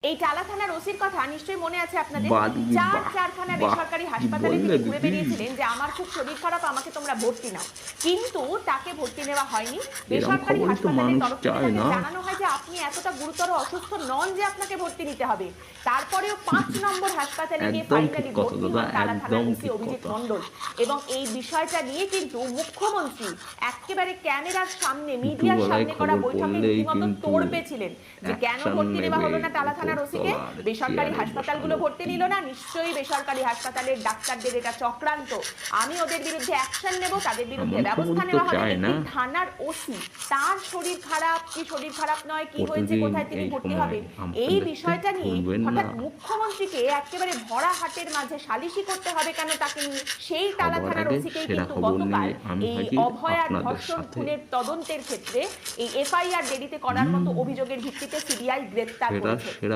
এই টালা থানার ওসির কথা নিশ্চয়ই মনে আছে আপনাদের। বাদিবি বাহ, চারখানা বাহ, বেসরকারি কি হাসপাতালে বললে তিনি ঘুরে দিদি? বেরিয়েছিলেন যে আমার খুব শরীর খারাপ, আমাকে তোমরা ভর্তি নাও, কিন্তু তাকে ভর্তি নেওয়া হয়নি। এরম বেসরকারি খবরই তো হাসপাতালের মানুষ তরফ থেকে চায় তাকে না। জানানো হয় যে আপনি এতটা গুরুতর অসুস্থ নন যে আপনাকে ভর্তি নিতে হবে। তারপরেও 5 নম্বর হাসপাতালে গিয়ে একদম ঠিক ফাইনালি কথা ভর্তি দাদা, হন টালা থানার একদম ওসি ঠিক অভিজিৎ কথা। মণ্ডল। এবং এই বিষয়টা নিয়ে কিন্তু মুখ্যমন্ত্রী একেবারে ক্যামেরার সামনে, মিডিয়ার দুপুরবেলায় সামনে করা খবর বৈঠকে পড়লেই রীতিমতো কিন্তু তোড়পে ছিলেন যে কেন অ্যাকশন ভর্তি নেওয়া নেবে হলো না টালা থানার ওসিকে। উপরতলার বেসরকারি চেয়ারে হাসপাতালগুলো বসালো ভর্তি কি? নিল না, নিশ্চয়ই বেসরকারি হাসপাতালের ডাক্তারদের এটা চক্রান্ত, আমি ওদের বিরুদ্ধে অ্যাকশন নেব, তাদের বিরুদ্ধে এমন ব্যবস্থা খবরই তো নেওয়া হবে। চায় একটি না। থানার ওসি, তার শরীর খারাপ কি শরীর খারাপ নয়, কি হয়েছে, প্রতিদিন কোথায় তিনি এই ভর্তি সময় হবেন, এই আপনাদেরকে বিষয়টা নিয়ে ভুলবেন না। হঠাৎ মুখ্যমন্ত্রীকে একেবারে ভরা হাটের মাঝে সালিশি করতে হবে কেন তাকে নিয়ে? সেই টালা সবার থানার আগে ওসিকেই সেরা কিন্তু খবর গতকাল নিয়ে আমি এই হাজির অভয়ার আপনাদের ধর্ষণ সাথে। খুনের তদন্তের ক্ষেত্রে এই এফআইআর দেরিতে করার মতো অভিযোগের ভিত্তিতে সিবিআই গ্রেপ্তার সেরা করেছে। সেরা